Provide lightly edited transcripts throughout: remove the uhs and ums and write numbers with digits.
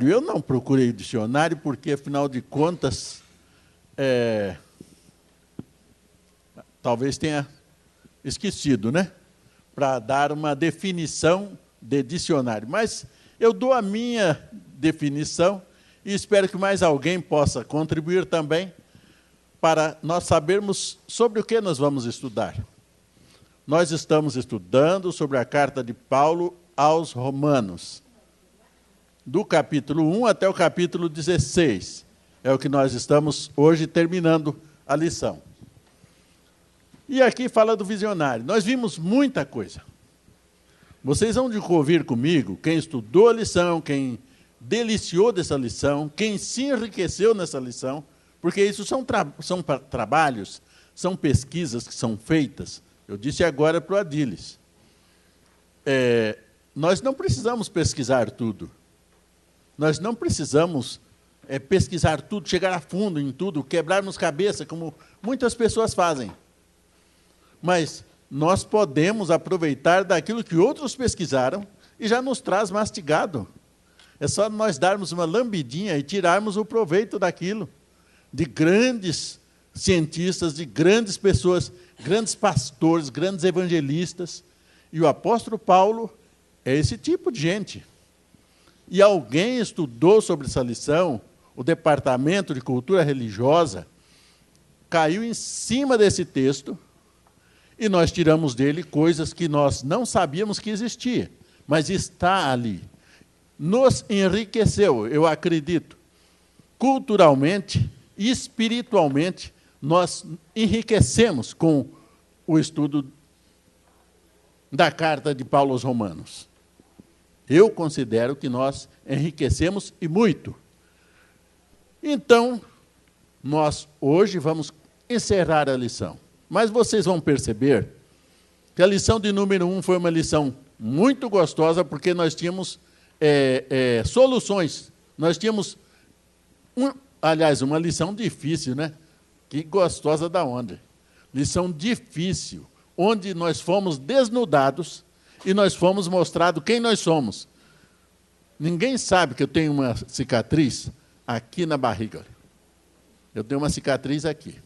Eu não procurei o dicionário porque, afinal de contas, talvez tenha esquecido, né? Para dar uma definição de dicionário. Mas eu dou a minha definição e espero que mais alguém possa contribuir também para nós sabermos sobre o que nós vamos estudar. Nós estamos estudando sobre a carta de Paulo aos Romanos, do capítulo 1 até o capítulo 16. É o que nós estamos hoje terminando a lição. E aqui fala do visionário. Nós vimos muita coisa. Vocês vão de ouvir comigo, quem estudou a lição, quem deliciou dessa lição, quem se enriqueceu nessa lição, porque isso são trabalhos, são pesquisas que são feitas. Eu disse agora para o Adilis. Nós não precisamos pesquisar tudo. Nós não precisamos pesquisar tudo, chegar a fundo em tudo, quebrarmos cabeça, como muitas pessoas fazem. Mas nós podemos aproveitar daquilo que outros pesquisaram e já nos traz mastigado. É só nós darmos uma lambidinha e tirarmos o proveito daquilo, de grandes cientistas, de grandes pessoas, grandes pastores, grandes evangelistas. E o apóstolo Paulo é esse tipo de gente. E alguém estudou sobre essa lição, o Departamento de Cultura Religiosa caiu em cima desse texto e nós tiramos dele coisas que nós não sabíamos que existia, mas está ali. Nos enriqueceu, eu acredito, culturalmente e espiritualmente, nós enriquecemos com o estudo da carta de Paulo aos Romanos. Eu considero que nós enriquecemos e muito. Então, nós hoje vamos encerrar a lição. Mas vocês vão perceber que a lição de número 1 foi uma lição muito gostosa, porque nós tínhamos soluções. Nós tínhamos, aliás, uma lição difícil, né? Que gostosa da onde? Lição difícil, onde nós fomos desnudados e nós fomos mostrados quem nós somos. Ninguém sabe que eu tenho uma cicatriz aqui na barriga. Eu tenho uma cicatriz aqui.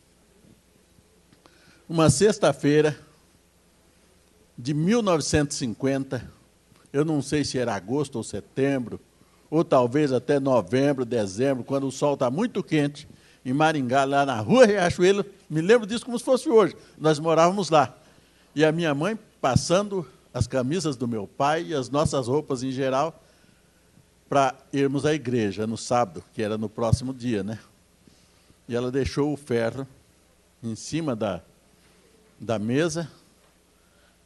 Uma sexta-feira de 1950, eu não sei se era agosto ou setembro, ou talvez até novembro, dezembro, quando o sol está muito quente, em Maringá, lá na rua Riachuelo, me lembro disso como se fosse hoje. Nós morávamos lá. E a minha mãe passando as camisas do meu pai e as nossas roupas em geral para irmos à igreja no sábado, que era no próximo dia, né? E ela deixou o ferro em cima da mesa,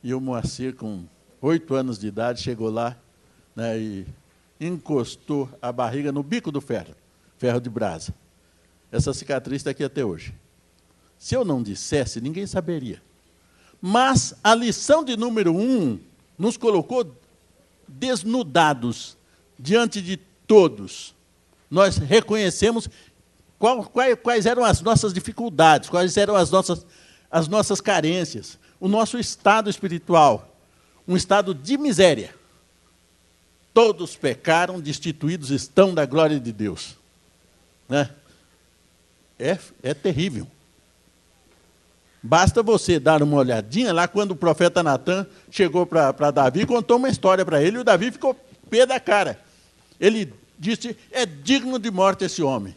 e o Moacir, com 8 anos de idade, chegou lá, né, e encostou a barriga no bico do ferro de brasa. Essa cicatriz está aqui até hoje. Se eu não dissesse, ninguém saberia. Mas a lição de número 1 nos colocou desnudados diante de todos. Nós reconhecemos quais eram as nossas dificuldades, quais eram as nossas carências, o nosso estado espiritual, um estado de miséria. Todos pecaram, destituídos estão da glória de Deus. Né? É terrível. Basta você dar uma olhadinha lá quando o profeta Natan chegou para Davi e contou uma história para ele, e o Davi ficou pé da cara. Ele disse, é digno de morte esse homem.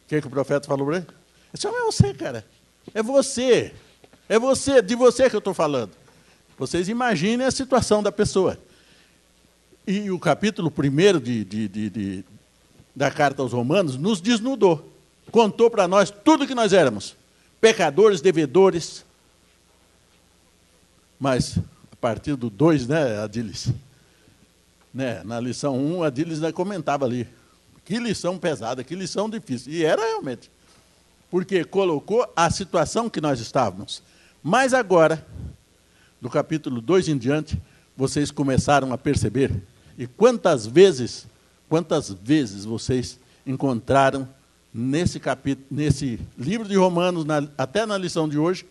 O que o profeta falou para ele? Esse homem é você, cara. É você. É você, de você que eu estou falando. Vocês imaginem a situação da pessoa. E o capítulo 1 da carta aos Romanos nos desnudou. Contou para nós tudo o que nós éramos. Pecadores, devedores. Mas, a partir do 2, né, Adilis? Né, na lição 1, Adilis comentava ali. Que lição pesada, que lição difícil. E era realmente. Porque colocou a situação que nós estávamos. Mas agora, do capítulo 2 em diante, vocês começaram a perceber. E quantas vezes vocês encontraram nesse capítulo, nesse livro de Romanos, até na lição de hoje,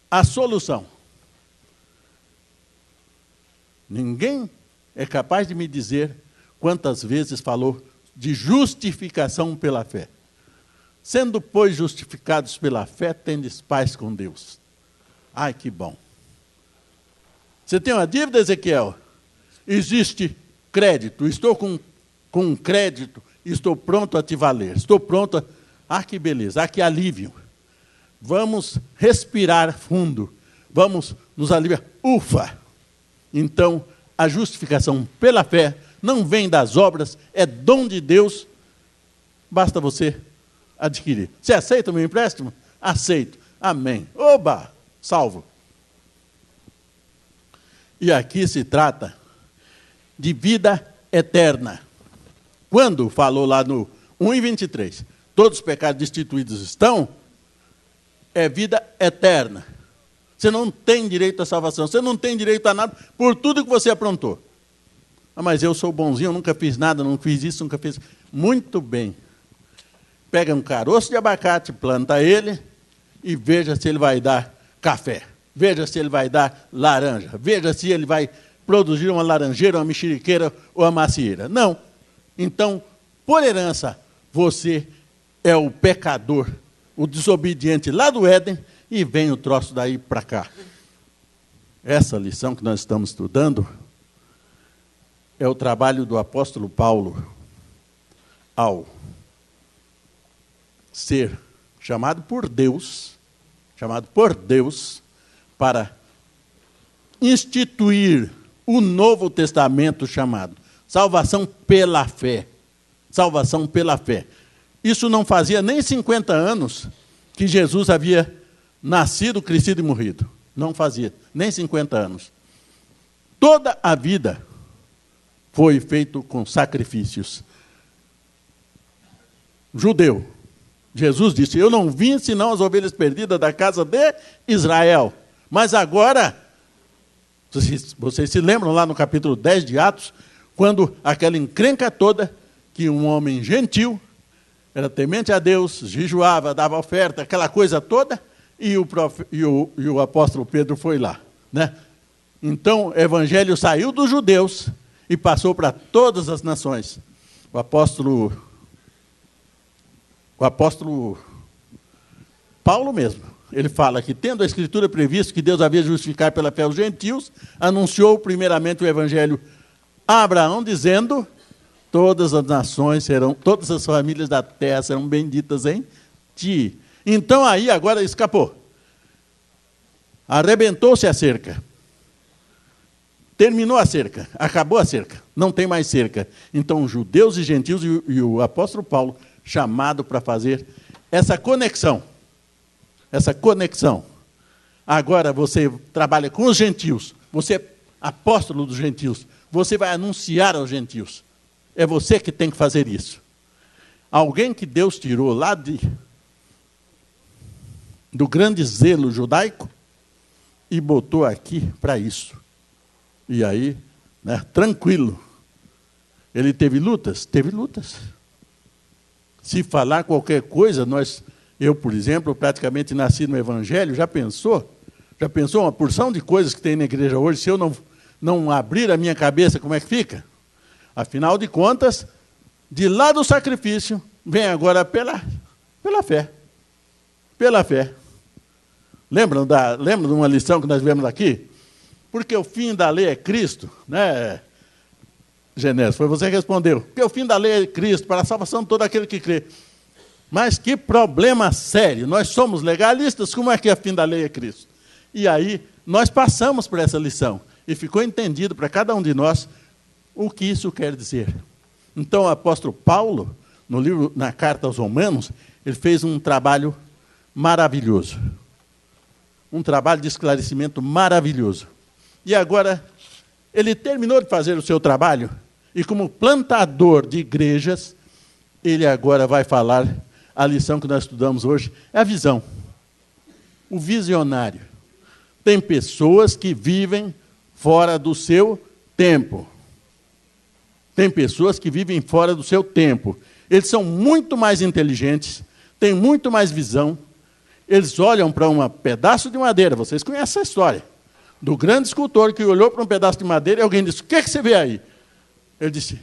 a solução. Ninguém é capaz de me dizer quantas vezes falou de justificação pela fé. Sendo, pois, justificados pela fé, tendes paz com Deus. Ai, que bom. Você tem uma dívida, Ezequiel? Existe crédito. Estou com crédito, estou pronto a te valer. Estou pronto a... Ah, que beleza, ah, que alívio. Vamos respirar fundo. Vamos nos aliviar. Ufa! Então, a justificação pela fé não vem das obras, é dom de Deus. Basta você adquirir. Você aceita o meu empréstimo? Aceito. Amém. Oba! Salvo. E aqui se trata de vida eterna. Quando falou lá no 1:23, todos os pecados destituídos estão, é vida eterna. Você não tem direito à salvação, você não tem direito a nada por tudo que você aprontou. Ah, mas eu sou bonzinho, eu nunca fiz nada, não fiz isso, nunca fiz... Muito bem. Pega um caroço de abacate, planta ele e veja se ele vai dar café. Veja se ele vai dar laranja. Veja se ele vai produzir uma laranjeira, uma mexeriqueira ou uma macieira. Não. Então, por herança, você é o pecador, o desobediente lá do Éden, e vem o troço daí para cá. Essa lição que nós estamos estudando é o trabalho do apóstolo Paulo ao ser chamado por Deus para instituir o Novo Testamento chamado salvação pela fé. Salvação pela fé. Isso não fazia nem 50 anos que Jesus havia nascido, crescido e morrido. Não fazia, nem 50 anos. Toda a vida foi feito com sacrifícios. Judeu. Jesus disse, eu não vim senão as ovelhas perdidas da casa de Israel. Mas agora, vocês se lembram lá no capítulo 10 de Atos, quando aquela encrenca toda, que um homem gentil, era temente a Deus, jejuava, dava oferta, aquela coisa toda, e o apóstolo Pedro foi lá, né? Então, o evangelho saiu dos judeus e passou para todas as nações. O apóstolo Paulo mesmo, ele fala que, tendo a Escritura previsto que Deus havia de justificar pela fé os gentios, anunciou primeiramente o evangelho a Abraão, dizendo, todas as nações serão, todas as famílias da terra serão benditas em ti. Então aí agora escapou. Arrebentou-se a cerca. Terminou a cerca, acabou a cerca, não tem mais cerca. Então, judeus e gentios e o apóstolo Paulo, chamado para fazer essa conexão. Essa conexão. Agora você trabalha com os gentios, você é apóstolo dos gentios, você vai anunciar aos gentios. É você que tem que fazer isso. Alguém que Deus tirou lá do grande zelo judaico e botou aqui para isso. E aí, né, tranquilo. Ele teve lutas? Teve lutas. Se falar qualquer coisa, eu, por exemplo, praticamente nasci no Evangelho, já pensou? Já pensou uma porção de coisas que tem na igreja hoje, se eu não abrir a minha cabeça, como é que fica? Afinal de contas, de lá do sacrifício, vem agora pela fé. Pela fé. Lembram de uma lição que nós vemos aqui? Porque o fim da lei é Cristo, né, Genésio? Foi você que respondeu. Porque o fim da lei é Cristo, para a salvação de todo aquele que crê. Mas que problema sério. Nós somos legalistas, como é que o fim da lei é Cristo? E aí, nós passamos por essa lição. E ficou entendido para cada um de nós o que isso quer dizer. Então, o apóstolo Paulo, na carta aos Romanos, ele fez um trabalho maravilhoso. Um trabalho de esclarecimento maravilhoso. E agora, ele terminou de fazer o seu trabalho, e como plantador de igrejas, ele agora vai falar, a lição que nós estudamos hoje, é a visão. O visionário. Tem pessoas que vivem fora do seu tempo. Tem pessoas que vivem fora do seu tempo. Eles são muito mais inteligentes, têm muito mais visão. Eles olham para um pedaço de madeira. Vocês conhecem essa história. Do grande escultor que olhou para um pedaço de madeira e alguém disse, o que é que você vê aí? Ele disse,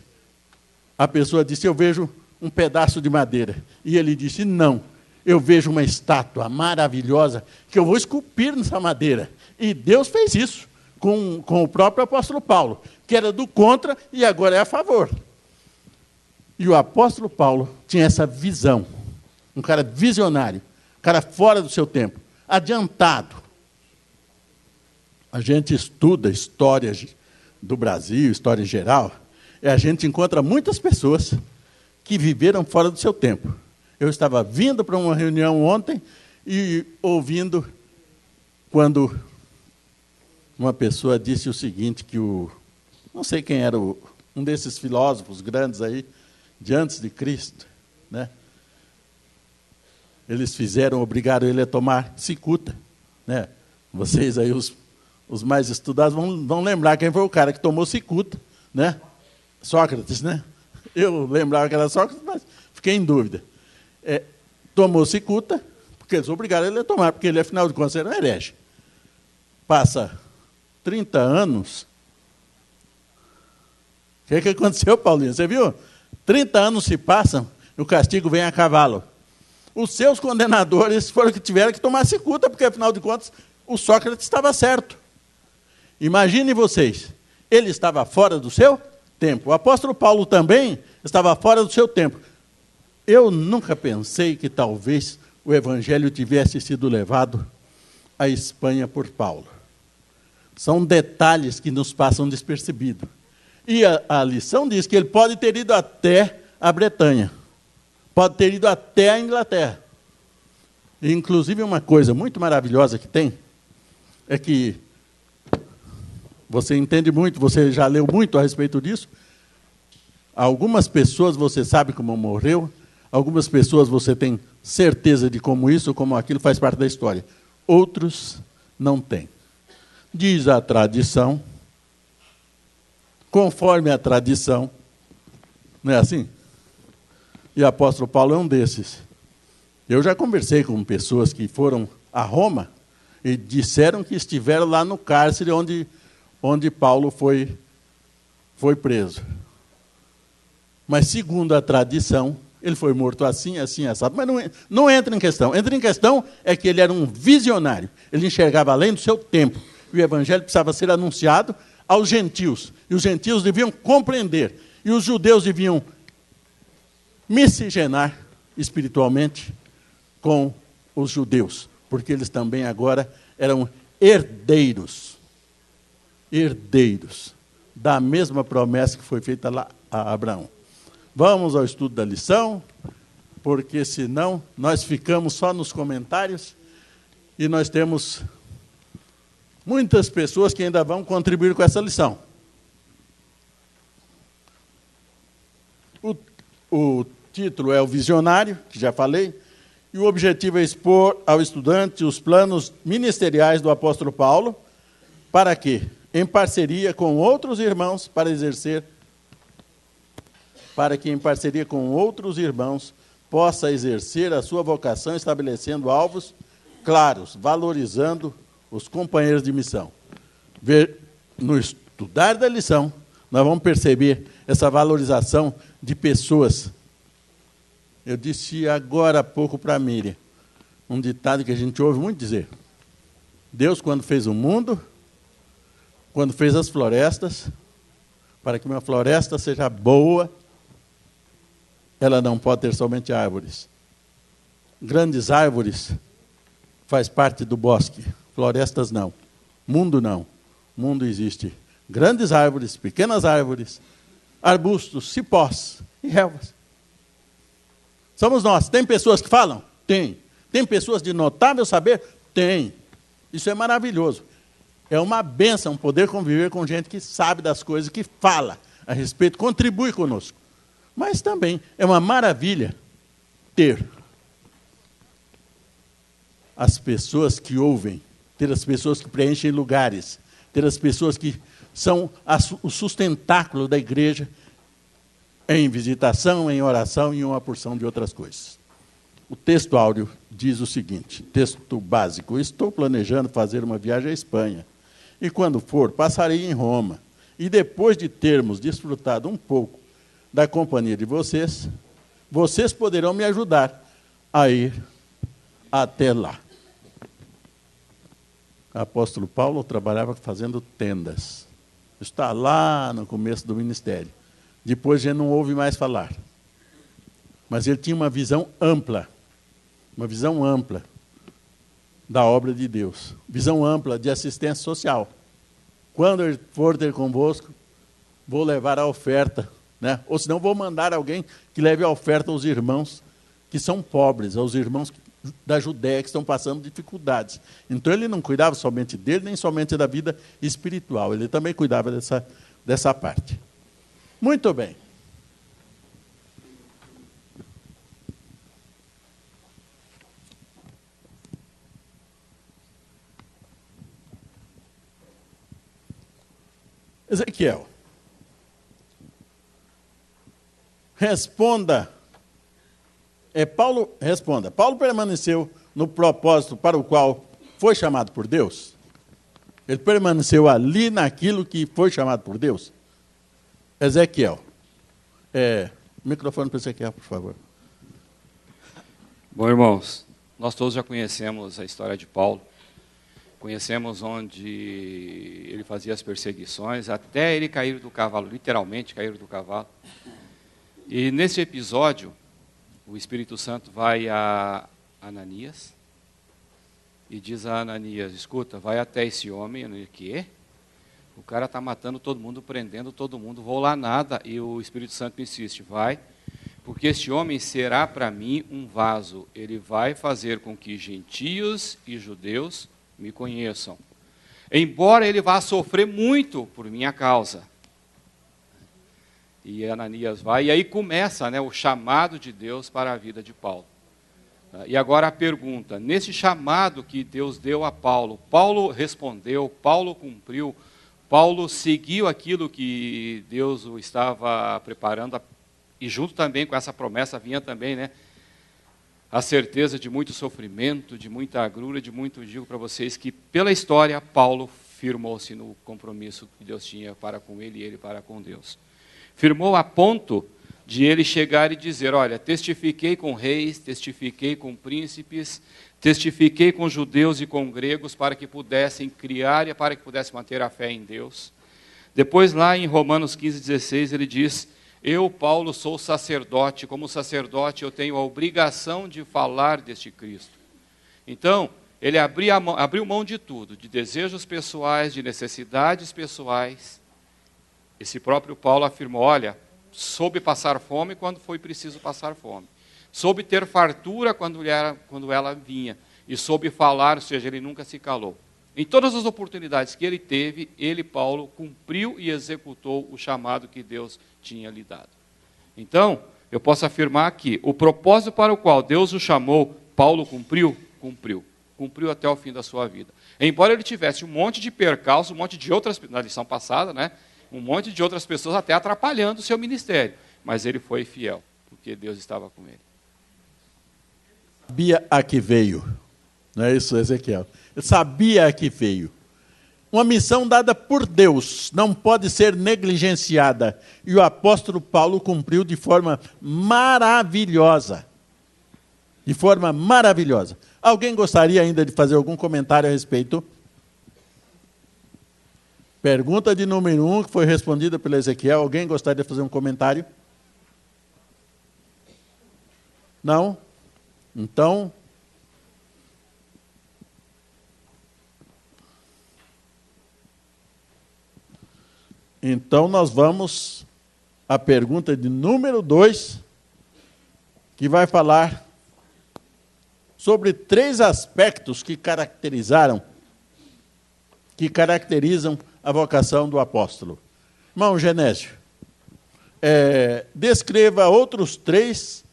A pessoa disse, eu vejo um pedaço de madeira. E ele disse, não, eu vejo uma estátua maravilhosa que eu vou esculpir nessa madeira. E Deus fez isso com o próprio apóstolo Paulo, que era do contra e agora é a favor. E o apóstolo Paulo tinha essa visão, um cara visionário, um cara fora do seu tempo, adiantado. A gente estuda história do Brasil, história em geral, e a gente encontra muitas pessoas que viveram fora do seu tempo. Eu estava vindo para uma reunião ontem e ouvindo quando uma pessoa disse o seguinte, que não sei quem era, um desses filósofos grandes aí, de antes de Cristo, né? Eles obrigaram ele a tomar cicuta, né? Vocês aí, os mais estudados, vão lembrar quem foi o cara que tomou cicuta, né? Sócrates, né? Eu lembrava que era Sócrates, mas fiquei em dúvida. Tomou cicuta, porque eles obrigaram ele a tomar, porque ele, afinal de contas, era um herege. Passa 30 anos. O que aconteceu, Paulinho? Você viu? 30 anos se passam e o castigo vem a cavalo. Os seus condenadores foram que tiveram que tomar cicuta, porque, afinal de contas, o Sócrates estava certo. Imaginem vocês, ele estava fora do seu tempo. O apóstolo Paulo também estava fora do seu tempo. Eu nunca pensei que talvez o evangelho tivesse sido levado à Espanha por Paulo. São detalhes que nos passam despercebidos. E a lição diz que ele pode ter ido até a Bretanha, pode ter ido até a Inglaterra. E, inclusive, uma coisa muito maravilhosa que tem é que você entende muito, você já leu muito a respeito disso. Algumas pessoas você sabe como morreu, algumas pessoas você tem certeza de como isso ou como aquilo faz parte da história. Outros não têm. Diz a tradição, conforme a tradição, não é assim? E o apóstolo Paulo é um desses. Eu já conversei com pessoas que foram a Roma e disseram que estiveram lá no cárcere onde Paulo foi preso. Mas, segundo a tradição, ele foi morto assim, assim, assado. Mas não entra em questão. Entra em questão é que ele era um visionário. Ele enxergava além do seu tempo. E o evangelho precisava ser anunciado aos gentios. E os gentios deviam compreender. E os judeus deviam miscigenar espiritualmente com os judeus. Porque eles também agora eram herdeiros da mesma promessa que foi feita lá a Abraão. Vamos ao estudo da lição, porque senão nós ficamos só nos comentários e nós temos muitas pessoas que ainda vão contribuir com essa lição. O título é o visionário, que já falei, e o objetivo é expor ao estudante os planos ministeriais do apóstolo Paulo, para que, em parceria com outros irmãos, possa exercer a sua vocação, estabelecendo alvos claros, valorizando os companheiros de missão. No estudar da lição, nós vamos perceber essa valorização de pessoas. Eu disse agora há pouco para a Miriam, um ditado que a gente ouve muito dizer. Deus, quando fez o mundo, quando fez as florestas, para que uma floresta seja boa, ela não pode ter somente árvores. Grandes árvores faz parte do bosque, florestas não. Mundo não. Mundo existe grandes árvores, pequenas árvores, arbustos, cipós e relvas. Somos nós. Tem pessoas que falam? Tem. Tem pessoas de notável saber? Tem. Isso é maravilhoso. É uma bênção poder conviver com gente que sabe das coisas, que fala a respeito, contribui conosco. Mas também é uma maravilha ter as pessoas que ouvem, ter as pessoas que preenchem lugares, ter as pessoas que são o sustentáculo da igreja em visitação, em oração e uma porção de outras coisas. O texto áureo diz o seguinte, texto básico: estou planejando fazer uma viagem à Espanha, e quando for, passarei em Roma, e depois de termos desfrutado um pouco da companhia de vocês, vocês poderão me ajudar a ir até lá. O apóstolo Paulo trabalhava fazendo tendas. Está lá no começo do ministério. Depois já não ouve mais falar. Mas ele tinha uma visão ampla da obra de Deus, visão ampla de assistência social. Quando eu for ter convosco, vou levar a oferta, né? Ou senão vou mandar alguém que leve a oferta aos irmãos que são pobres, aos irmãos da Judéia que estão passando dificuldades. Então ele não cuidava somente dele, nem somente da vida espiritual, ele também cuidava dessa parte. Muito bem. Ezequiel, responda. Responda. Paulo permaneceu no propósito para o qual foi chamado por Deus? Ele permaneceu ali naquilo que foi chamado por Deus? Ezequiel. Microfone para Ezequiel, por favor. Bom, irmãos, nós todos já conhecemos a história de Paulo. Conhecemos onde ele fazia as perseguições, até ele cair do cavalo, literalmente cair do cavalo. E nesse episódio, o Espírito Santo vai a Ananias e diz a Ananias: escuta, vai até esse homem. O quê? O cara está matando todo mundo, prendendo todo mundo, vou lá nada. E o Espírito Santo insiste: vai, porque este homem será para mim um vaso. Ele vai fazer com que gentios e judeus me conheçam, embora ele vá sofrer muito por minha causa. E Ananias vai, e aí começa, né, o chamado de Deus para a vida de Paulo. E agora a pergunta: nesse chamado que Deus deu a Paulo, Paulo respondeu, Paulo cumpriu, Paulo seguiu aquilo que Deus o estava preparando, e junto também com essa promessa vinha também, né, a certeza de muito sofrimento, de muita agrura, de muito, digo para vocês, que pela história, Paulo firmou-se no compromisso que Deus tinha para com ele e ele para com Deus. Firmou a ponto de ele chegar e dizer: olha, testifiquei com reis, testifiquei com príncipes, testifiquei com judeus e com gregos para que pudessem criar e para que pudessem manter a fé em Deus. Depois lá em Romanos 15:16 ele diz: eu, Paulo, sou sacerdote, como sacerdote eu tenho a obrigação de falar deste Cristo. Então, ele abriu mão de tudo, de desejos pessoais, de necessidades pessoais. Esse próprio Paulo afirmou: olha, soube passar fome quando foi preciso passar fome. Soube ter fartura quando ela vinha. E soube falar, ou seja, ele nunca se calou. Em todas as oportunidades que ele teve, ele, Paulo, cumpriu e executou o chamado que Deus tinha lhe dado. Então, eu posso afirmar que o propósito para o qual Deus o chamou, Paulo cumpriu? Cumpriu. Cumpriu até o fim da sua vida. Embora ele tivesse um monte de percalços, um monte de outras, na lição passada, né, um monte de outras pessoas até atrapalhando o seu ministério. Mas ele foi fiel, porque Deus estava com ele. Sabia a que veio. Não é isso, Ezequiel? Ele sabia a que veio. Uma missão dada por Deus não pode ser negligenciada. E o apóstolo Paulo cumpriu de forma maravilhosa. De forma maravilhosa. Alguém gostaria ainda de fazer algum comentário a respeito? Pergunta de número 1, que foi respondida pelo Ezequiel. Alguém gostaria de fazer um comentário? Não? Então... Então, nós vamos à pergunta de número 2, que vai falar sobre 3 aspectos que caracterizam a vocação do apóstolo. Irmão Genésio, descreva outros 3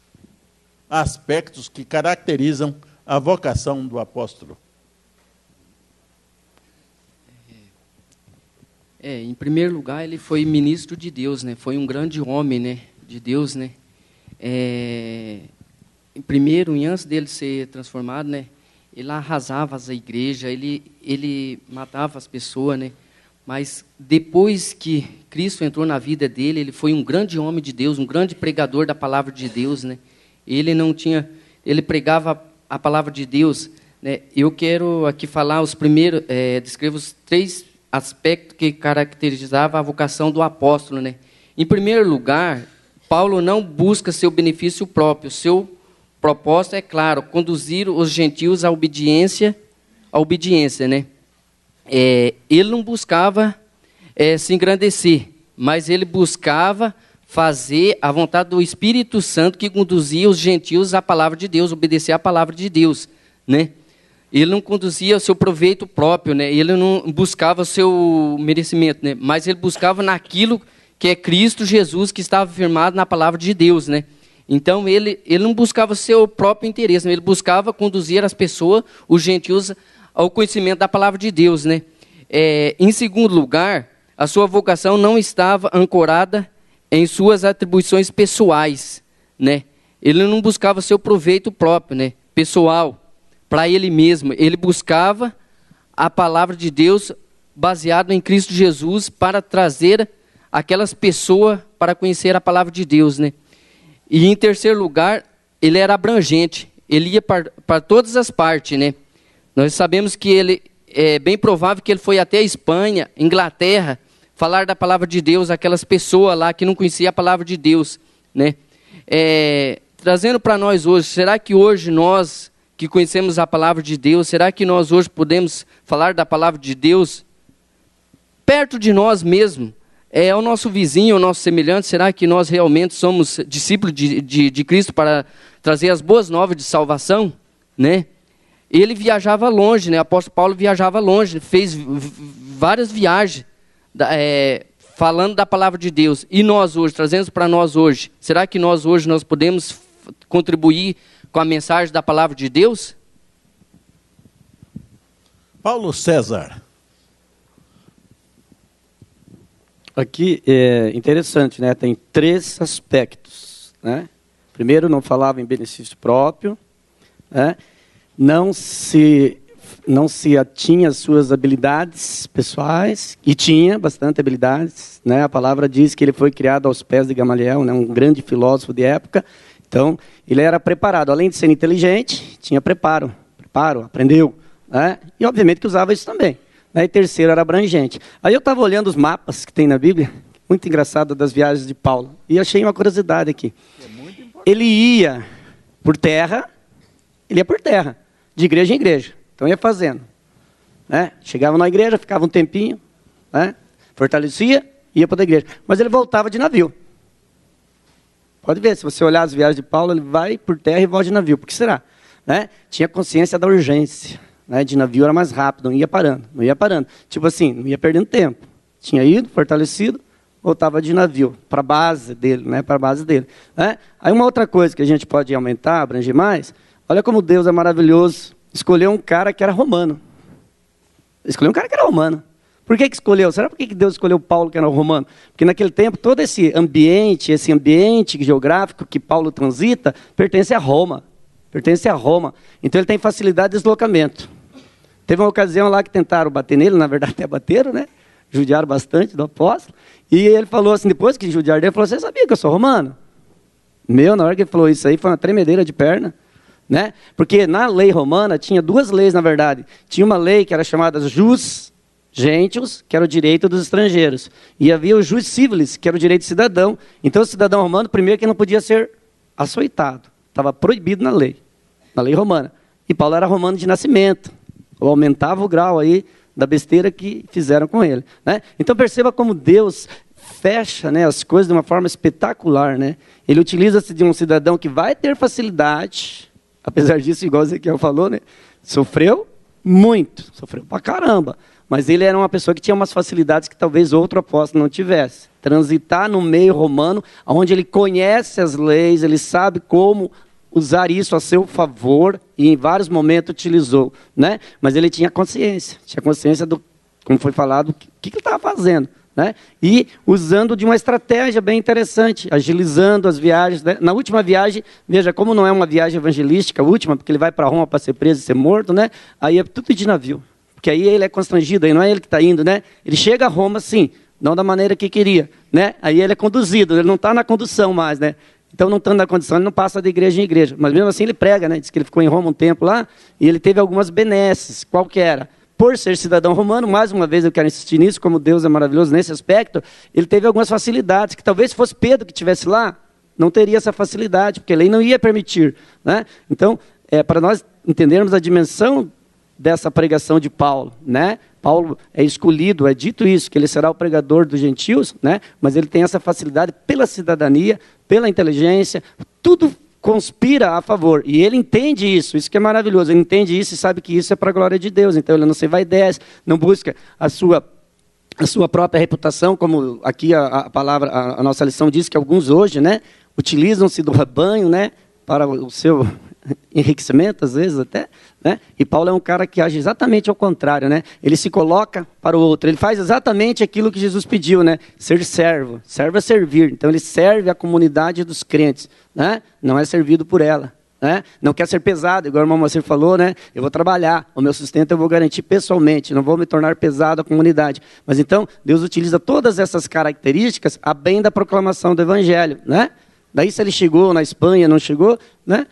aspectos que caracterizam a vocação do apóstolo. Em primeiro lugar, ele foi ministro de Deus, né? Foi um grande homem, né, de Deus, né? Primeiro, antes dele ser transformado, né, ele arrasava as igrejas, ele matava as pessoas, né? Mas depois que Cristo entrou na vida dele, ele foi um grande homem de Deus, um grande pregador da palavra de Deus, né? Ele pregava a palavra de Deus, né? Eu quero aqui falar descrevo os 3 aspectos que caracterizavam a vocação do apóstolo, né? Em primeiro lugar, Paulo não busca seu benefício próprio. Seu propósito é claro, conduzir os gentios à obediência, né? Ele não buscava se engrandecer, mas ele buscava fazer a vontade do Espírito Santo que conduzia os gentios à palavra de Deus, obedecer à palavra de Deus, né? Ele não conduzia o seu proveito próprio, né? Ele não buscava o seu merecimento, né? Mas ele buscava naquilo que é Cristo Jesus, que estava firmado na palavra de Deus, né? Então ele não buscava o seu próprio interesse, né? Ele buscava conduzir as pessoas, os gentios, ao conhecimento da palavra de Deus, né? Em segundo lugar, a sua vocação não estava ancorada em suas atribuições pessoais, né? Ele não buscava seu proveito próprio, né? Pessoal, para ele mesmo. Ele buscava a palavra de Deus baseado em Cristo Jesus para trazer aquelas pessoas para conhecer a palavra de Deus, né? E em terceiro lugar, ele era abrangente. Ele ia para todas as partes, né? Nós sabemos que é bem provável que ele foi até a Espanha, Inglaterra, falar da palavra de Deus àquelas pessoas lá que não conheciam a palavra de Deus, né? Trazendo para nós hoje, será que hoje nós que conhecemos a palavra de Deus, será que nós hoje podemos falar da palavra de Deus perto de nós mesmos? O nosso vizinho, o nosso semelhante, será que nós realmente somos discípulos de Cristo para trazer as boas novas de salvação, né? Ele viajava longe, né? O apóstolo Paulo viajava longe, fez várias viagens falando da palavra de Deus. E nós hoje, trazendo para nós hoje, será que nós hoje podemos contribuir com a mensagem da palavra de Deus? Paulo César. Aqui é interessante, né? Tem 3 aspectos, né? Primeiro, não falava em benefício próprio, né? Não se atinha às suas habilidades pessoais, e tinha bastante habilidades, né? A palavra diz que ele foi criado aos pés de Gamaliel, né? Um grande filósofo de época. Então, ele era preparado. Além de ser inteligente, tinha preparo, aprendeu, né? E obviamente que usava isso também. Né? E terceiro, era abrangente. Aí eu estava olhando os mapas que tem na Bíblia, muito engraçado, das viagens de Paulo, e achei uma curiosidade aqui. Ele ia por terra, de igreja em igreja. Então ia fazendo, né? Chegava na igreja, ficava um tempinho, né? Fortalecia, ia para a igreja. Mas ele voltava de navio. Pode ver, se você olhar as viagens de Paulo, ele vai por terra e volta de navio. Por que será? Né? Tinha consciência da urgência, né? De navio era mais rápido, não ia parando. Tipo assim, não ia perdendo tempo. Tinha ido, fortalecido, voltava de navio para a base dele, né? Né? Aí uma outra coisa que a gente pode aumentar, abranger mais, olha como Deus é maravilhoso. Escolheu um cara que era romano. Por que escolheu? Será por que Deus escolheu Paulo, que era romano? Porque naquele tempo, todo esse ambiente geográfico que Paulo transita, pertence a Roma. Então ele tem facilidade de deslocamento. Teve uma ocasião lá que tentaram bater nele, na verdade até bateram, né? Judiaram bastante do apóstolo. E ele falou assim, depois que judiaram dele, ele falou, você sabia que eu sou romano? Na hora que ele falou isso aí, foi uma tremedeira de perna. Né? Porque na lei romana tinha 2 leis, na verdade. Tinha uma lei que era chamada jus gentius, que era o direito dos estrangeiros. E havia o jus civilis, que era o direito do cidadão. Então o cidadão romano, primeiro, que não podia ser açoitado. Estava proibido na lei romana. E Paulo era romano de nascimento. Ou aumentava o grau aí da besteira que fizeram com ele. Né? Então perceba como Deus fecha, né, as coisas de uma forma espetacular. Né? Ele utiliza-se de um cidadão que vai ter facilidade. Apesar disso, igual o Ezequiel falou, né? Sofreu muito, sofreu pra caramba. Mas ele era uma pessoa que tinha umas facilidades que talvez outro apóstolo não tivesse. Transitar no meio romano, onde ele conhece as leis, ele sabe como usar isso a seu favor, e em vários momentos utilizou. Né? Mas ele tinha consciência do, como foi falado, o que ele estava fazendo. Né? E usando de uma estratégia bem interessante, agilizando as viagens. Né? Na última viagem, veja, como não é uma viagem evangelística, a última, porque ele vai para Roma para ser preso e ser morto, né? Aí é tudo de navio. Porque porque aí ele é constrangido, aí não é ele que está indo, né? Ele chega a Roma, sim, não da maneira que queria, né? Aí ele é conduzido, ele não está na condução mais, né? Então, não estando na condição, ele não passa de igreja em igreja. Mas mesmo assim ele prega, né? Diz que ele ficou em Roma um tempo lá, e ele teve algumas benesses. Qual que era? Por ser cidadão romano, mais uma vez eu quero insistir nisso, como Deus é maravilhoso nesse aspecto, ele teve algumas facilidades, que talvez se fosse Pedro que estivesse lá, não teria essa facilidade, porque a lei não ia permitir, né? Então, para nós entendermos a dimensão dessa pregação de Paulo, né? Paulo é escolhido, é dito isso, que ele será o pregador dos gentios, né? Mas ele tem essa facilidade pela cidadania, pela inteligência, tudo conspira a favor. E ele entende isso que é maravilhoso. Ele entende isso e sabe que isso é para a glória de Deus. Então ele não se vaidece, não busca a sua própria reputação, como aqui a palavra, a nossa lição diz que alguns hoje, né, utilizam-se do rebanho, né, para o seu enriquecimento, às vezes até, né? E Paulo é um cara que age exatamente ao contrário, né? Ele se coloca para o outro, ele faz exatamente aquilo que Jesus pediu, né? Ser servo, servo é servir, então ele serve a comunidade dos crentes, né? Não é servido por ela, né? Não quer ser pesado, igual o irmão Moacir falou, né? Eu vou trabalhar, o meu sustento eu vou garantir pessoalmente, não vou me tornar pesado à comunidade. Mas então, Deus utiliza todas essas características a bem da proclamação do evangelho, né? Daí se ele chegou na Espanha, não chegou, né?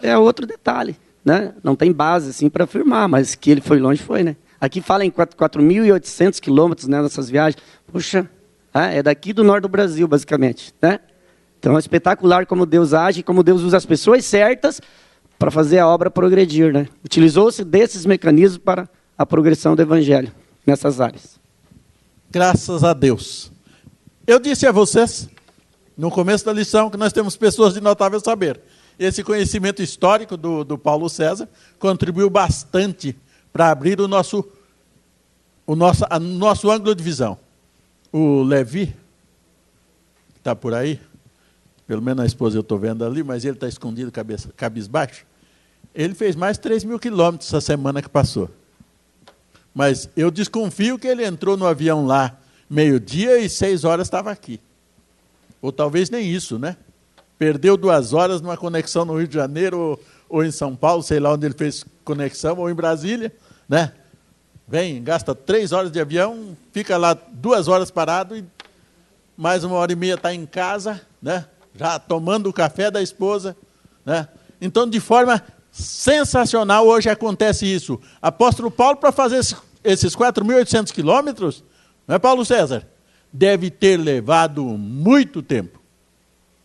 É outro detalhe, né? Não tem base assim para afirmar, mas que ele foi longe, foi, né? Aqui fala em 4.800 quilômetros, né, nessas viagens. Puxa, é daqui do norte do Brasil, basicamente, né? Então é espetacular como Deus age, como Deus usa as pessoas certas para fazer a obra progredir, né? Utilizou-se desses mecanismos para a progressão do evangelho nessas áreas. Graças a Deus. Eu disse a vocês, no começo da lição, que nós temos pessoas de notável saber. Esse conhecimento histórico do Paulo César contribuiu bastante para abrir o nosso ângulo de visão. O Levi, que está por aí, pelo menos a esposa eu estou vendo ali, mas ele está escondido, cabisbaixo, ele fez mais de 3.000 quilômetros essa semana que passou. Mas eu desconfio que ele entrou no avião lá meio-dia e 6 horas estava aqui. Ou talvez nem isso, né? Perdeu 2 horas numa conexão no Rio de Janeiro ou em São Paulo, sei lá onde ele fez conexão, ou em Brasília, né? Vem, gasta 3 horas de avião, fica lá 2 horas parado e mais 1h30 está em casa, né? Já tomando o café da esposa, né? Então, de forma sensacional, hoje acontece isso. Apóstolo Paulo, para fazer esses 4.800 quilômetros, não é, Paulo César? Deve ter levado muito tempo.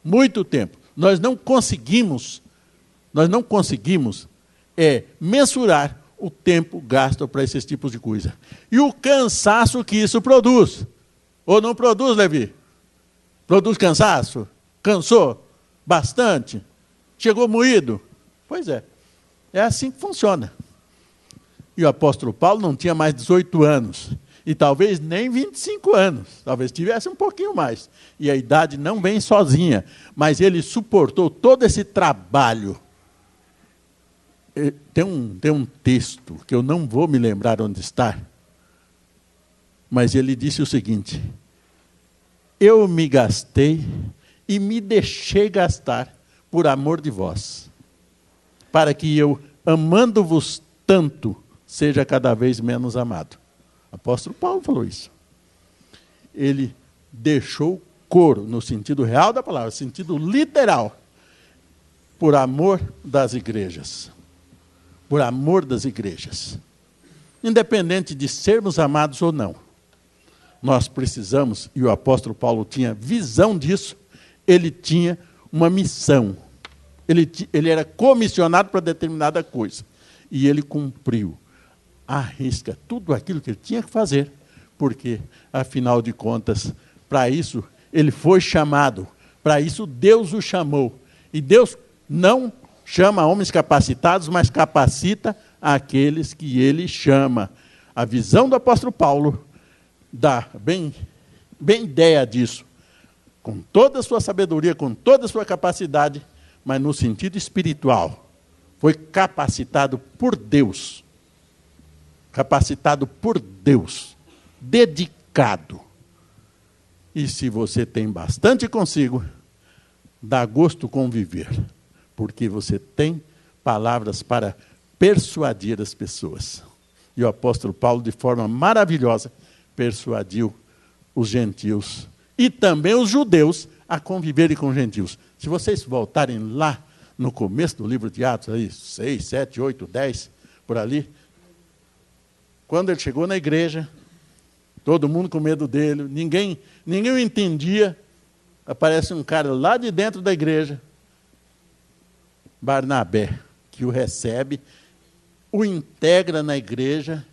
Muito tempo. Nós não conseguimos mensurar o tempo gasto para esses tipos de coisa. E o cansaço que isso produz. Ou não produz, Levi? Produz cansaço? Cansou? Bastante? Chegou moído? Pois é. É assim que funciona. E o apóstolo Paulo não tinha mais 18 anos. E talvez nem 25 anos, talvez tivesse um pouquinho mais. E a idade não vem sozinha, mas ele suportou todo esse trabalho. Tem um texto, que eu não vou me lembrar onde está, mas ele disse o seguinte: eu me gastei e me deixei gastar por amor de vós, para que eu, amando-vos tanto, seja cada vez menos amado. O apóstolo Paulo falou isso. Ele deixou couro, no sentido real da palavra, no sentido literal, por amor das igrejas. Por amor das igrejas. Independente de sermos amados ou não. Nós precisamos, e o apóstolo Paulo tinha visão disso, ele tinha uma missão. Ele era comissionado para determinada coisa. E ele cumpriu. Arrisca tudo aquilo que ele tinha que fazer, porque, afinal de contas, para isso ele foi chamado, para isso Deus o chamou. E Deus não chama homens capacitados, mas capacita aqueles que ele chama. A visão do apóstolo Paulo dá bem ideia disso, com toda a sua sabedoria, com toda a sua capacidade, mas no sentido espiritual. Foi capacitado por Deus. Capacitado por Deus, dedicado. E se você tem bastante consigo, dá gosto conviver, porque você tem palavras para persuadir as pessoas. E o apóstolo Paulo, de forma maravilhosa, persuadiu os gentios e também os judeus a conviverem com os gentios. Se vocês voltarem lá no começo do livro de Atos, aí, 6, 7, 8, 10, por ali, quando ele chegou na igreja, todo mundo com medo dele, ninguém o entendia, aparece um cara lá de dentro da igreja, Barnabé, que o recebe, o integra na igreja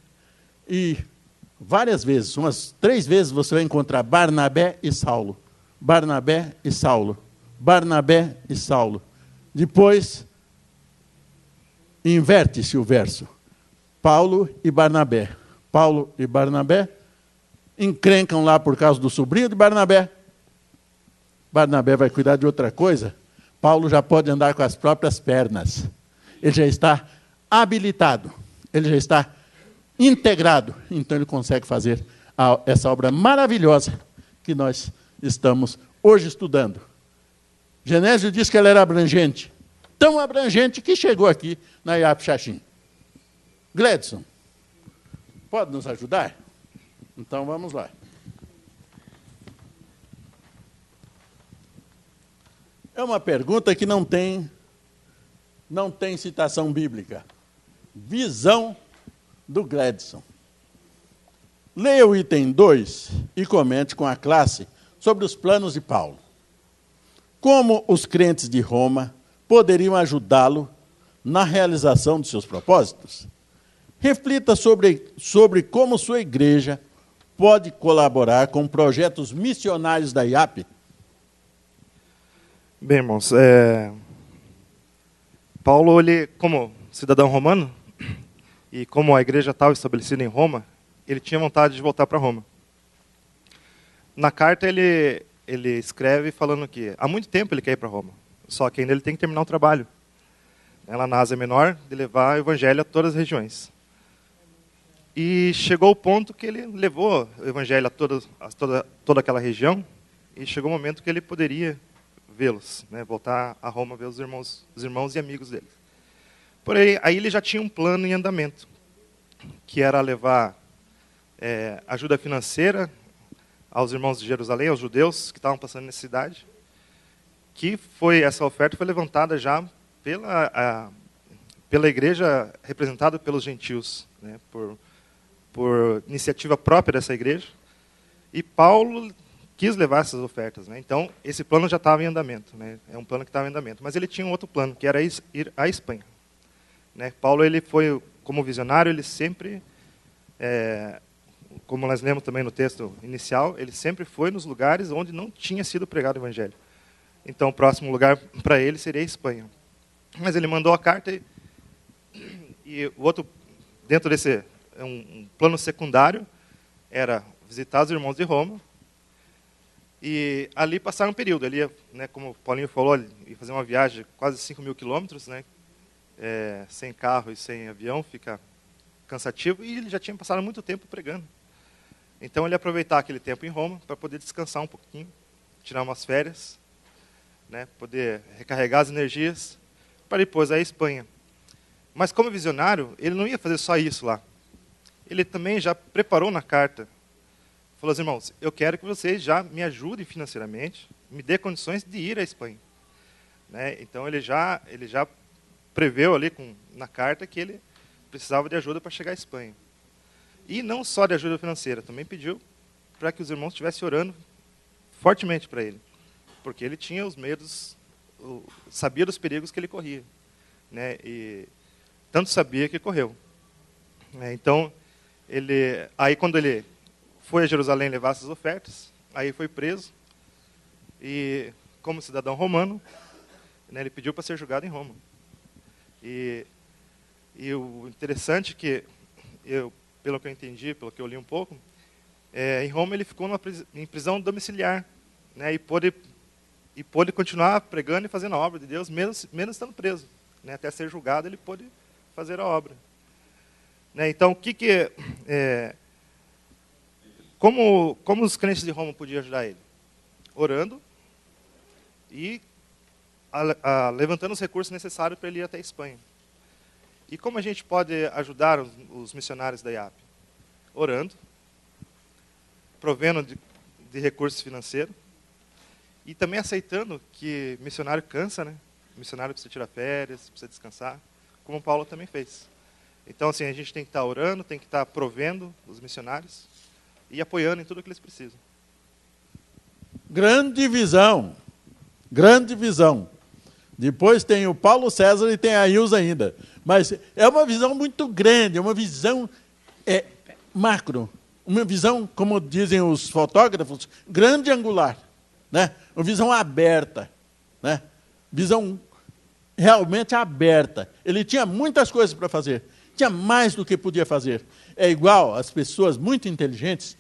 e várias vezes, umas 3 vezes você vai encontrar Barnabé e Saulo. Barnabé e Saulo. Barnabé e Saulo. Depois, inverte-se o verso. Paulo e Barnabé. Paulo e Barnabé encrencam lá por causa do sobrinho de Barnabé. Barnabé vai cuidar de outra coisa. Paulo já pode andar com as próprias pernas. Ele já está habilitado. Ele já está integrado. Então ele consegue fazer essa obra maravilhosa que nós estamos hoje estudando. Genésio diz que ela era abrangente. Tão abrangente que chegou aqui na Iap Xaxim. Gledson, pode nos ajudar? Então vamos lá. É uma pergunta que não tem citação bíblica. Visão do Gledson. Leia o item 2 e comente com a classe sobre os planos de Paulo. Como os crentes de Roma poderiam ajudá-lo na realização de seus propósitos? Reflita sobre como sua igreja pode colaborar com projetos missionários da IAP. Bem, irmãos, Paulo, ele, como cidadão romano, e como a igreja estava estabelecida em Roma, ele tinha vontade de voltar para Roma. Na carta ele escreve falando que há muito tempo ele quer ir para Roma, só que ainda ele tem que terminar o trabalho, lá na Ásia Menor, de levar o evangelho a todas as regiões. E chegou o ponto que ele levou o evangelho a toda aquela região, e chegou o momento que ele poderia vê-los, voltar a Roma, ver os irmãos e amigos dele. Porém, aí ele já tinha um plano em andamento, que era levar ajuda financeira aos irmãos de Jerusalém, aos judeus que estavam passando necessidade, que essa oferta foi levantada já pela igreja representada pelos gentios, por iniciativa própria dessa igreja, e Paulo quis levar essas ofertas. Então, esse plano já estava em andamento, é um plano que estava em andamento, mas ele tinha um outro plano, que era ir à Espanha. Paulo, ele foi, como visionário, ele sempre, como nós lemos também no texto inicial, ele sempre foi nos lugares onde não tinha sido pregado o evangelho. Então, o próximo lugar para ele seria a Espanha. Mas ele mandou a carta e o outro, dentro desse um plano secundário, era visitar os irmãos de Roma e ali passar um período. Ele ia, como o Paulinho falou, ele ia fazer uma viagem de quase 5.000 quilômetros, sem carro e sem avião, fica cansativo, e ele já tinha passado muito tempo pregando. Então ele ia aproveitar aquele tempo em Roma para poder descansar um pouquinho, tirar umas férias, poder recarregar as energias, para depois ir à Espanha. Mas como visionário, ele não ia fazer só isso lá. Ele também já preparou na carta, falou assim: irmãos, eu quero que vocês já me ajudem financeiramente, me dê condições de ir à Espanha. Então ele já preveu ali na carta que ele precisava de ajuda para chegar à Espanha. E não só de ajuda financeira, também pediu para que os irmãos estivessem orando fortemente para ele, porque ele tinha os medos, sabia dos perigos que ele corria, e tanto sabia que correu. Então, aí quando ele foi a Jerusalém levar essas ofertas, aí foi preso, e como cidadão romano, ele pediu para ser julgado em Roma. E o interessante é que, pelo que eu entendi, pelo que eu li um pouco, em Roma ele ficou em prisão domiciliar, e pôde continuar pregando e fazendo a obra de Deus, mesmo estando preso. Até ser julgado, ele pôde fazer a obra. Então, como os crentes de Roma podiam ajudar ele? Orando e levantando os recursos necessários para ele ir até a Espanha. E como a gente pode ajudar os missionários da IAP? Orando, provendo de recursos financeiros e também aceitando que missionário cansa, né? Missionário precisa tirar férias, precisa descansar, como Paulo também fez. Então, assim, a gente tem que estar orando, tem que estar provendo os missionários e apoiando em tudo que eles precisam. Grande visão. Grande visão. Depois tem o Paulo César e tem a Ilza ainda. Mas é uma visão muito grande, é uma visão macro. Uma visão, como dizem os fotógrafos, grande angular. Né? Uma visão aberta. Né? Visão realmente aberta. Ele tinha muitas coisas para fazer. Tinha mais do que podia fazer. É igual as pessoas muito inteligentes,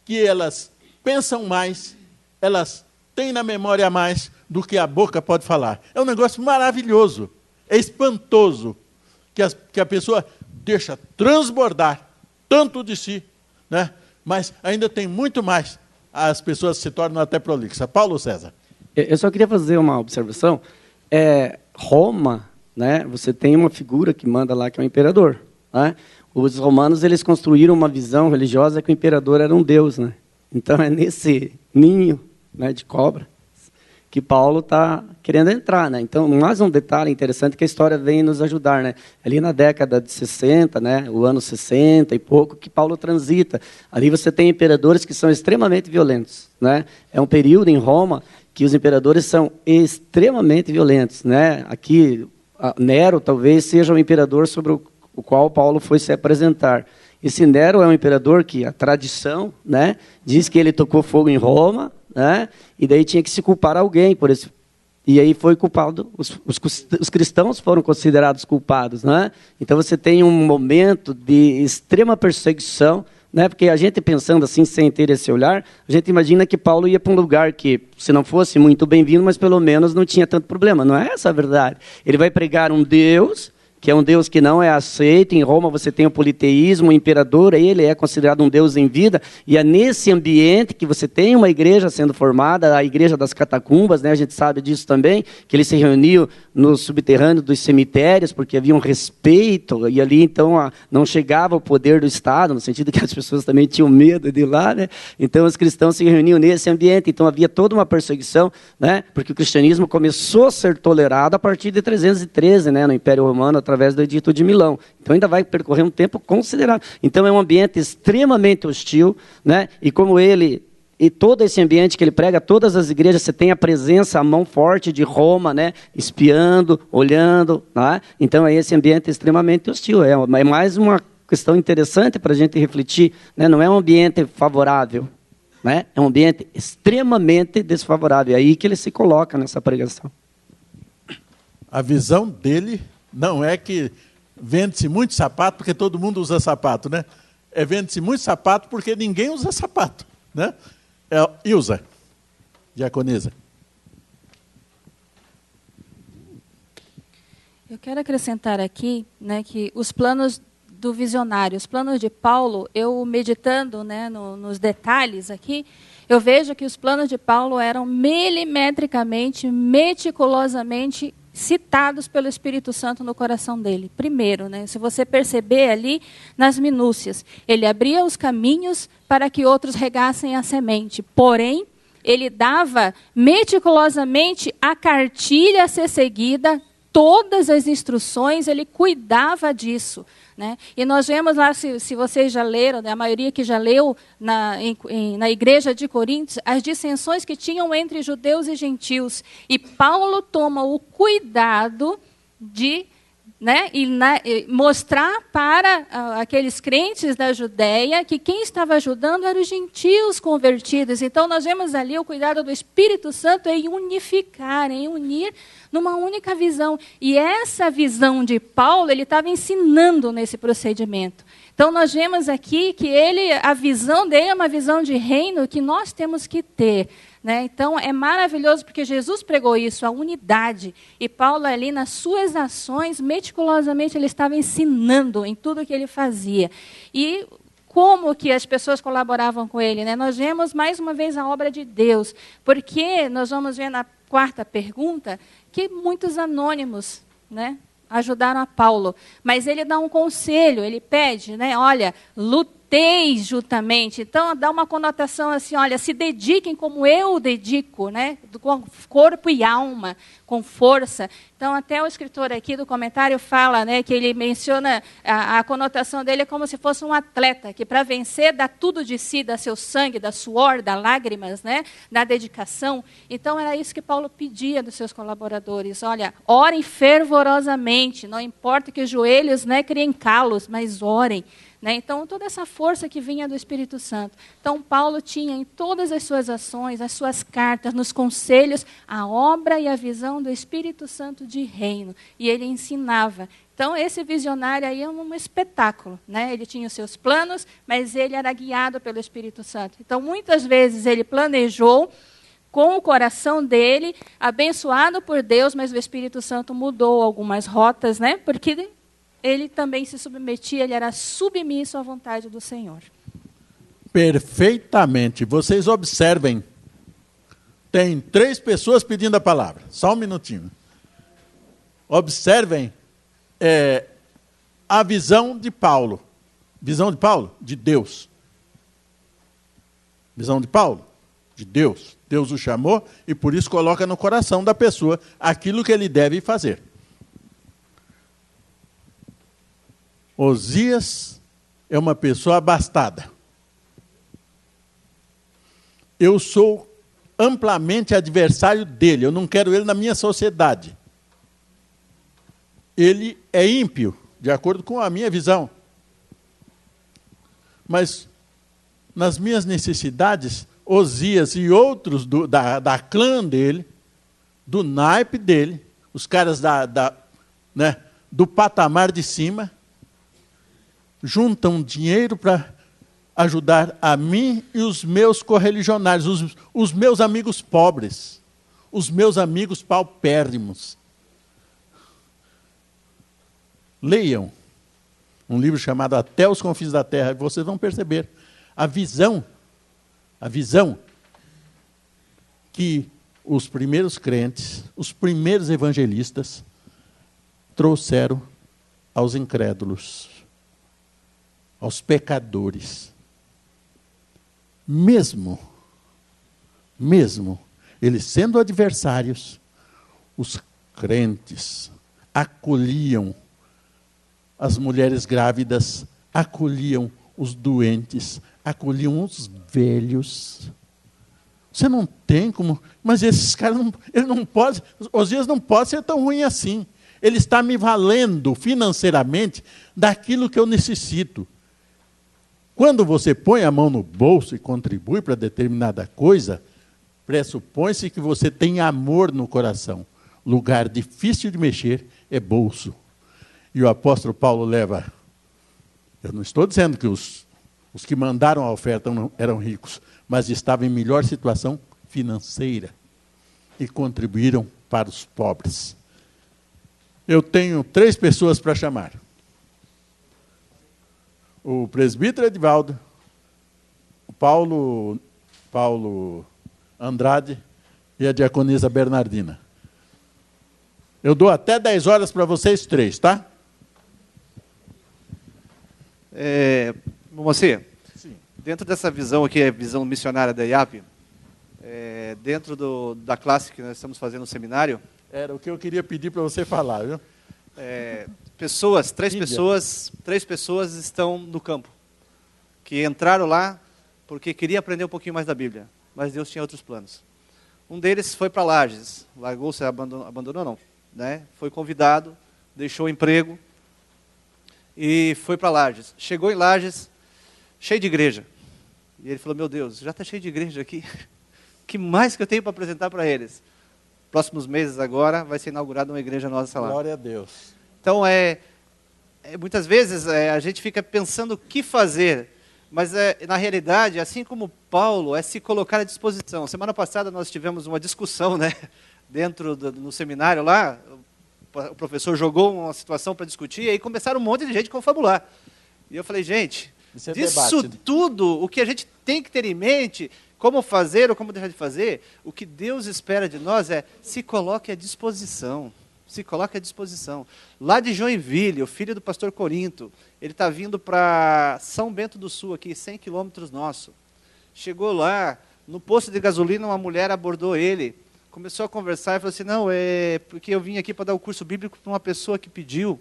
que elas pensam mais, elas têm na memória mais do que a boca pode falar. É um negócio maravilhoso. É espantoso que a pessoa deixa transbordar tanto de si, né? Mas ainda tem muito mais. As pessoas se tornam até prolixas. Paulo César. Eu só queria fazer uma observação. Roma, né, você tem uma figura que manda lá, que é o imperador. Né? Os romanos eles construíram uma visão religiosa que o imperador era um deus. Né? Então, é nesse ninho, né, de cobra que Paulo está querendo entrar. Né? Então, mais um detalhe interessante que a história vem nos ajudar. Né? Ali na década de 60, né, o ano 60 e pouco, que Paulo transita. Ali você tem imperadores que são extremamente violentos. Né? É um período em Roma que os imperadores são extremamente violentos. Né? Aqui, Nero talvez seja o imperador sobre o qual Paulo foi se apresentar. Esse Nero é um imperador que a tradição, né, diz que ele tocou fogo em Roma, né, e daí tinha que se culpar alguém por isso. E aí foi culpado, os cristãos foram considerados culpados. Né? Então você tem um momento de extrema perseguição, né, porque a gente pensando assim, sem ter esse olhar, a gente imagina que Paulo ia para um lugar que, se não fosse muito bem-vindo, mas pelo menos não tinha tanto problema. Não é essa a verdade. Ele vai pregar um Deus, que é um Deus que não é aceito. Em Roma você tem o politeísmo, o imperador, ele é considerado um Deus em vida, e é nesse ambiente que você tem uma igreja sendo formada, a igreja das catacumbas, né? A gente sabe disso também, que ele se reuniu no subterrâneo dos cemitérios, porque havia um respeito, e ali então não chegava o poder do Estado, no sentido que as pessoas também tinham medo de ir lá, né? Então os cristãos se reuniam nesse ambiente, então havia toda uma perseguição, né? Porque o cristianismo começou a ser tolerado a partir de 313, né? No Império Romano, através do Edito de Milão. Então ainda vai percorrer um tempo considerável. Então é um ambiente extremamente hostil, né? E como e todo esse ambiente que ele prega, todas as igrejas, você tem a presença, a mão forte de Roma, né? Espiando, olhando. Né? Então é esse ambiente extremamente hostil. É mais uma questão interessante para a gente refletir. Né? Não é um ambiente favorável. Né? É um ambiente extremamente desfavorável. É aí que ele se coloca nessa pregação. A visão dele não é que vende-se muito sapato porque todo mundo usa sapato, né? É vende-se muito sapato porque ninguém usa sapato, né? Ilza, diaconisa. Eu quero acrescentar aqui, né, que os planos do visionário, os planos de Paulo, eu meditando, né, nos detalhes aqui, eu vejo que os planos de Paulo eram milimetricamente, meticulosamente citados pelo Espírito Santo no coração dele. Primeiro, né, se você perceber ali nas minúcias, ele abria os caminhos para que outros regassem a semente. Porém, ele dava meticulosamente a cartilha a ser seguida, todas as instruções, ele cuidava disso. Né? E nós vemos lá, se vocês já leram, né, a maioria que já leu na igreja de Coríntios, as dissensões que tinham entre judeus e gentios. E Paulo toma o cuidado de, né, mostrar para aqueles crentes da Judéia que quem estava ajudando eram os gentios convertidos. Então nós vemos ali o cuidado do Espírito Santo em unificar, em unir numa única visão. E essa visão de Paulo, ele estava ensinando nesse procedimento. Então nós vemos aqui que a visão dele é uma visão de reino que nós temos que ter. Né? Então é maravilhoso porque Jesus pregou isso, a unidade. E Paulo ali nas suas ações, meticulosamente, ele estava ensinando em tudo que ele fazia. E como que as pessoas colaboravam com ele? Né? Nós vemos mais uma vez a obra de Deus. Porque nós vamos ver na quarta pergunta que muitos anônimos, né, ajudaram a Paulo. Mas ele dá um conselho, ele pede, né? Olha, luteis juntamente. Então, dá uma conotação assim, olha, se dediquem como eu dedico, né? Com corpo e alma, com força. Então, até o escritor aqui do comentário fala, né, que ele menciona, a conotação dele é como se fosse um atleta, que para vencer dá tudo de si, dá seu sangue, dá suor, dá lágrimas, né, dá dedicação. Então, era isso que Paulo pedia dos seus colaboradores. Olha, orem fervorosamente, não importa que os joelhos, né, criem calos, mas orem. Então, toda essa força que vinha do Espírito Santo. Então, Paulo tinha em todas as suas ações, as suas cartas, nos conselhos, a obra e a visão do Espírito Santo de reino. E ele ensinava. Então, esse visionário aí é um espetáculo. Ele tinha os seus planos, mas ele era guiado pelo Espírito Santo. Então, muitas vezes, ele planejou com o coração dele, abençoado por Deus, mas o Espírito Santo mudou algumas rotas, porque ele também se submetia, ele era submisso à vontade do Senhor. Perfeitamente. Vocês observem. Tem 3 pessoas pedindo a palavra. Só um minutinho. Observem a visão de Paulo. Visão de Paulo? De Deus. Visão de Paulo? De Deus. Deus o chamou e por isso coloca no coração da pessoa aquilo que ele deve fazer. Osias é uma pessoa abastada. Eu sou amplamente adversário dele, eu não quero ele na minha sociedade. Ele é ímpio, de acordo com a minha visão. Mas, nas minhas necessidades, Osias e outros da clã dele, do naipe dele, os caras do patamar de cima, juntam dinheiro para ajudar a mim e os meus correligionários, os meus amigos pobres, os meus amigos paupérrimos. Leiam um livro chamado Até os Confins da Terra, e vocês vão perceber a visão que os primeiros crentes, os primeiros evangelistas, trouxeram aos incrédulos, aos pecadores. Mesmo eles sendo adversários, os crentes acolhiam as mulheres grávidas, acolhiam os doentes, acolhiam os velhos. Você não tem como... Mas esses caras, ele não pode... Osias não pode ser tão ruim assim. Ele está me valendo financeiramente daquilo que eu necessito. Quando você põe a mão no bolso e contribui para determinada coisa, pressupõe-se que você tem amor no coração. Lugar difícil de mexer é bolso. E o apóstolo Paulo leva... Eu não estou dizendo que os que mandaram a oferta não eram ricos, mas estavam em melhor situação financeira e contribuíram para os pobres. Eu tenho 3 pessoas para chamar. O presbítero Edivaldo, o Paulo Andrade e a diaconisa Bernardina. Eu dou até 10 horas para vocês 3, tá? Você, sim. Dentro dessa visão aqui, a visão missionária da IAP, dentro da classe que nós estamos fazendo no seminário... Era o que eu queria pedir para você falar, viu? Três pessoas estão no campo, que entraram lá porque queria aprender um pouquinho mais da Bíblia, mas Deus tinha outros planos. Um deles foi para Lages, largou-se, abandonou não, foi convidado, deixou o emprego e foi para Lages. Chegou em Lages, cheio de igreja. E ele falou, meu Deus, já está cheio de igreja aqui, o que mais que eu tenho para apresentar para eles? Próximos meses agora vai ser inaugurada uma igreja nossa lá. Glória a Deus. Então, muitas vezes a gente fica pensando o que fazer, mas na realidade, assim como Paulo, é se colocar à disposição. Semana passada nós tivemos uma discussão, dentro no seminário lá, o professor jogou uma situação para discutir, e aí começaram um monte de gente a confabular. E eu falei, gente, disso tudo, o que a gente tem que ter em mente, como fazer ou como deixar de fazer, o que Deus espera de nós é se coloque à disposição. Se coloque à disposição. Lá de Joinville, o filho do pastor Corinto, ele está vindo para São Bento do Sul, aqui, 100 quilômetros nosso. Chegou lá, no posto de gasolina, uma mulher abordou ele, começou a conversar e falou assim, não, é porque eu vim aqui para dar o curso bíblico para uma pessoa que pediu.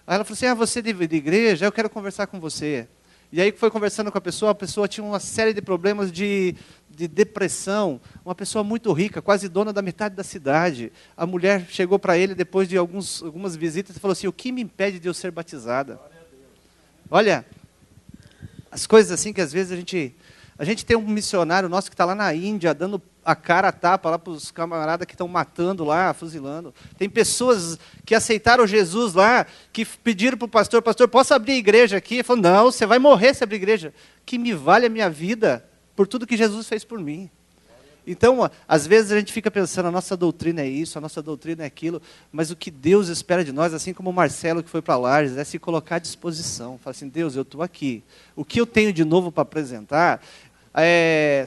Aí ela falou assim, você é de igreja? Eu quero conversar com você. E aí foi conversando com a pessoa tinha uma série de problemas de depressão, uma pessoa muito rica, quase dona da metade da cidade. A mulher chegou para ele depois de algumas visitas e falou assim, o que me impede de eu ser batizada? Olha, as coisas assim que às vezes a gente tem um missionário nosso que está lá na Índia, dando a cara a tapa lá para os camaradas que estão matando lá, fuzilando. Tem pessoas que aceitaram Jesus lá, que pediram para o pastor, posso abrir a igreja aqui? Ele falou, não, você vai morrer se abrir igreja. Que me vale a minha vida por tudo que Jesus fez por mim. Então, às vezes a gente fica pensando, a nossa doutrina é isso, a nossa doutrina é aquilo, mas o que Deus espera de nós, assim como o Marcelo que foi para Lages, é se colocar à disposição. Fala assim, Deus, eu estou aqui. O que eu tenho de novo para apresentar?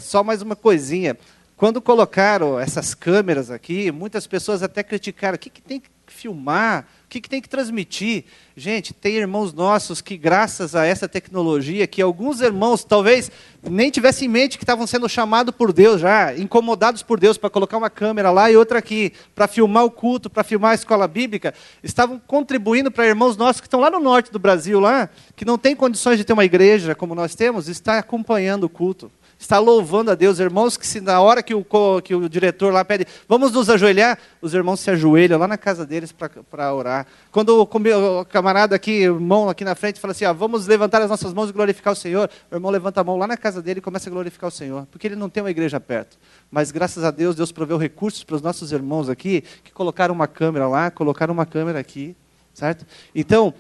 Só mais uma coisinha. Quando colocaram essas câmeras aqui, muitas pessoas até criticaram, o que tem que filmar, o que tem que transmitir? Gente, tem irmãos nossos que graças a essa tecnologia, que alguns irmãos talvez nem tivessem em mente que estavam sendo chamados por Deus já, incomodados por Deus para colocar uma câmera lá e outra aqui, para filmar o culto, para filmar a escola bíblica, estavam contribuindo para irmãos nossos que estão lá no norte do Brasil, lá, que não têm condições de ter uma igreja como nós temos, está acompanhando o culto. Está louvando a Deus, irmãos, que se na hora que o diretor lá pede, vamos nos ajoelhar, os irmãos se ajoelham lá na casa deles para orar. Quando o camarada aqui, o irmão aqui na frente, fala assim, vamos levantar as nossas mãos e glorificar o Senhor, o irmão levanta a mão lá na casa dele e começa a glorificar o Senhor, porque ele não tem uma igreja perto. Mas graças a Deus, Deus proveu recursos para os nossos irmãos aqui, que colocaram uma câmera lá, colocaram uma câmera aqui, certo? Então,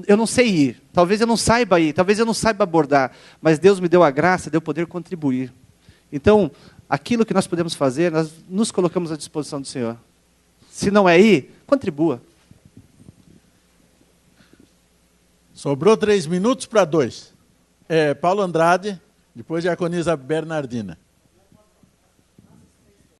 eu não sei ir, talvez eu não saiba ir, talvez eu não saiba abordar, mas Deus me deu a graça de eu poder contribuir. Então, aquilo que nós podemos fazer, nós nos colocamos à disposição do Senhor. Se não é ir, contribua. Sobrou 3 minutos para 2. Paulo Andrade, depois Diaconisa Bernardina.